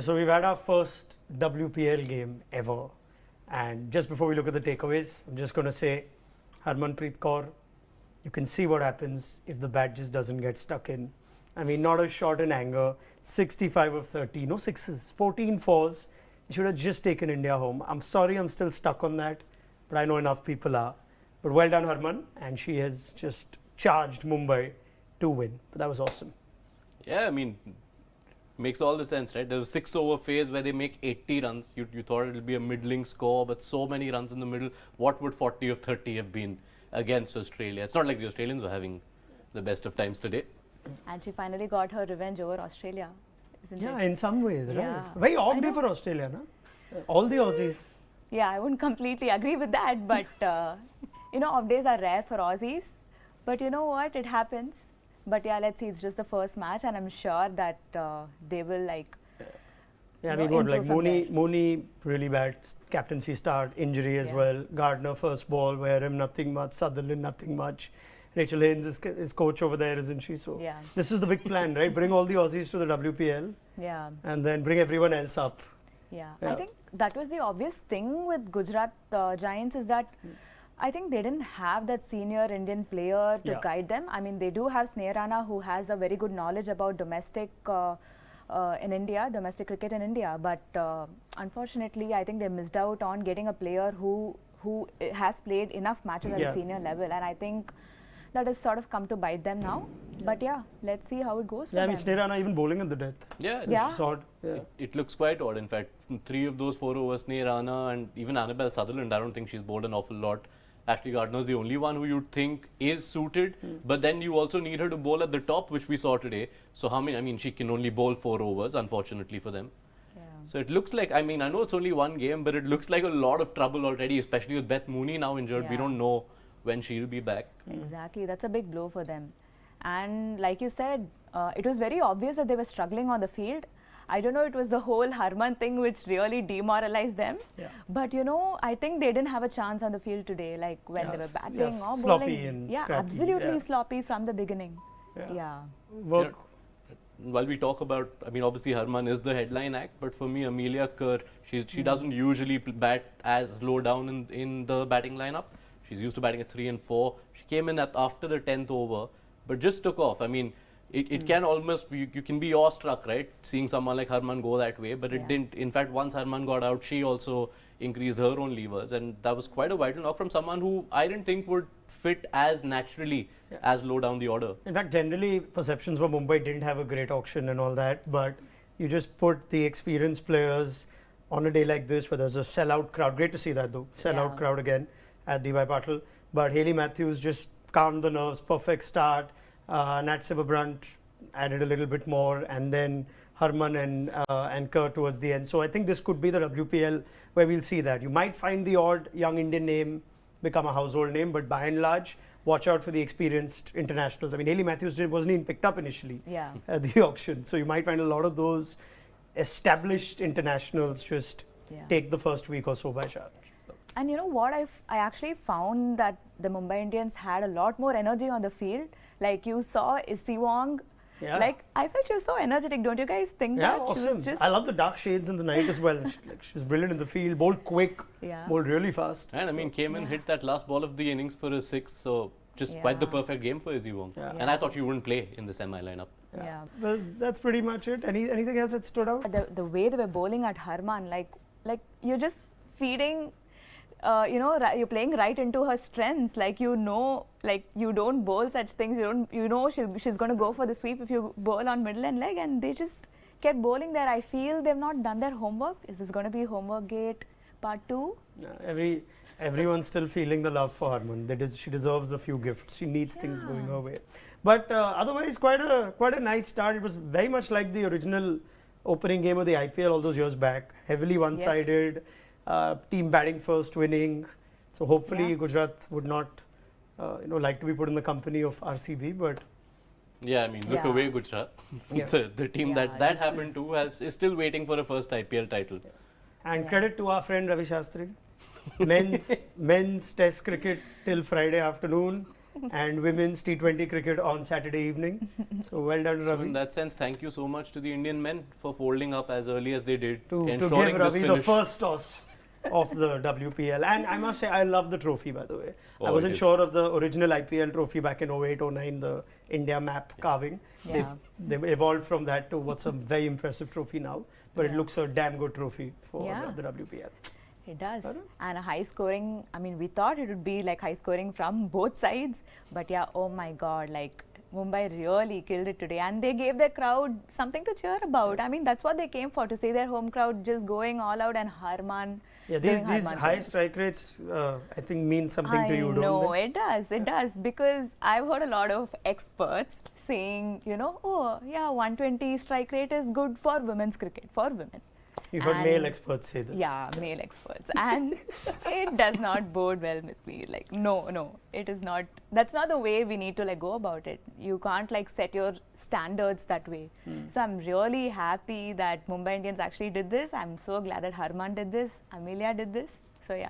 So we've had our first WPL game ever, and just before we look at the takeaways, I'm just going to say, Harmanpreet Kaur, you can see what happens if the bat just doesn't get stuck in. I mean, not a shot in anger, 65 of 30, no sixes, 14 fours. You should have just taken India home. I'm sorry I'm still stuck on that, but I know enough people are. But well done, Harman, and she has just charged Mumbai to win. But that was awesome. Yeah, I mean, makes all the sense, right? There was 6-over phase where they make 80 runs. You thought it would be a middling score, but so many runs in the middle. What would 40 of 30 have been against Australia? It's not like the Australians were having the best of times today. And she finally got her revenge over Australia, isn't it? Yeah, in some ways, right? Yeah. Very off day for Australia, no? All the Aussies. Yeah, I wouldn't completely agree with that, but off days are rare for Aussies. But you know what? It happens. But yeah, let's see. It's just the first match, and I'm sure that they will Yeah, I mean, what, like Mooney really bad captaincy start, injury as well. Gardner first ball, wear him nothing much. Sutherland nothing much. Rachel Haynes is coach over there, isn't she? So yeah. This is the big plan, right? Bring all the Aussies to the WPL. Yeah. And then bring everyone else up. Yeah. I think that was the obvious thing with Gujarat Giants is that I think they didn't have that senior Indian player to guide them. I mean, they do have Sneha Rana, who has a very good knowledge about domestic cricket in India. But unfortunately, I think they missed out on getting a player who has played enough matches at a senior level. And I think that has sort of come to bite them now. But yeah, let's see how it goes for I mean, them. Sneha Rana even bowling at the death. Yeah. Odd. Yeah. It looks quite odd. In fact, 3 of those 4 overs, Sneha Rana and even Annabelle Sutherland, I don't think she's bowled an awful lot. Ashley Gardner is the only one who you'd think is suited, but then you also need her to bowl at the top, which we saw today. So how many? I mean, she can only bowl 4 overs, unfortunately for them. Yeah. So it looks like, I mean, I know it's only one game, but it looks like a lot of trouble already, especially with Beth Mooney now injured. Yeah. We don't know when she'll be back. Exactly, that's a big blow for them. And like you said, it was very obvious that they were struggling on the field. I don't know, it was the whole Harman thing which really demoralized them. Yeah. But I think they didn't have a chance on the field today, like when they were batting or bowling. Sloppy and scrappy. Absolutely sloppy from the beginning. Work. While we talk about, I mean, obviously Harman is the headline act, but for me, Amelia Kerr, she doesn't usually bat as low down in the batting lineup. She's used to batting at 3 and 4. She came in after the 10th over, but just took off. I mean, it can almost, you can be awestruck, right? Seeing someone like Harman go that way, but it didn't. In fact, once Harman got out, she also increased her own levers, and that was quite a vital knock from someone who I didn't think would fit as naturally as low down the order. In fact, generally, perceptions were Mumbai didn't have a great auction and all that, but you just put the experienced players on a day like this where there's a sellout crowd. Great to see that though, sellout crowd again at DY Patil. But Hayley Matthews just calmed the nerves, perfect start. Nat Silverbrunt added a little bit more, and then Harman and Kerr towards the end. So I think this could be the WPL where we'll see that. You might find the odd young Indian name become a household name, but by and large, watch out for the experienced internationals. I mean, Hayley Matthews wasn't even picked up initially at the auction. So you might find a lot of those established internationals just take the first week or so by charge. And you know what, I actually found that the Mumbai Indians had a lot more energy on the field. Like you saw Issy Wong, like I felt she was so energetic. Don't you guys think that? Awesome. She was just I love the dark shades in the night as well. She's brilliant in the field, bowled quick, bowled really fast. And I mean, came and hit that last ball of the innings for a 6, so just quite the perfect game for Issy Wong. And I thought she wouldn't play in the semi lineup. Well, that's pretty much it. Anything else that stood out? The way they were bowling at Harman, like you're just feeding. You're playing right into her strengths. Like you don't bowl such things. She's going to go for the sweep if you bowl on middle and leg, and they just kept bowling there. I feel they've not done their homework. Is this going to be homework gate part 2? Everyone's still feeling the love for Harman. She deserves a few gifts. She needs things going her way. But otherwise, quite a nice start. It was very much like the original opening game of the IPL all those years back. Heavily one-sided. Team batting first, winning. So hopefully Gujarat would not, like to be put in the company of RCB. But yeah, I mean, look away, Gujarat. The team that happened to is still waiting for a first IPL title. And credit to our friend Ravi Shastri. Men's Test cricket till Friday afternoon. and women's T20 cricket on Saturday evening. So well done, So Ravi. in that sense, thank you so much to the Indian men for folding up as early as they did, To ensuring give this Ravi the finish. first toss of the WPL. And I must say, I love the trophy, by the way. I Oh, wasn't it is. sure of the original IPL trophy back in 08-09, the India map carving. Yeah. They evolved from that to what's a very impressive trophy now. But it Yeah. looks a damn good trophy for Yeah. the WPL. It does. Pardon? And a high scoring, I mean, we thought it would be like high scoring from both sides. But yeah, oh my God, like Mumbai really killed it today. And they gave their crowd something to cheer about. I mean, that's what they came for, to see their home crowd just going all out, and Harman. Yeah, doing these Harman high things. strike rates, I think, mean something to you, don't know, they? it does, it does. Because I've heard a lot of experts saying, oh, yeah, 120 strike rate is good for women's cricket, for women. You've heard male And- experts say this. Yeah, male experts. And it does not bode well with me. Like, no, it is not. That's not the way we need to like go about it. You can't like set your standards that way. So I'm really happy that Mumbai Indians actually did this. I'm so glad that Harman did this, Amelia did this. So yeah.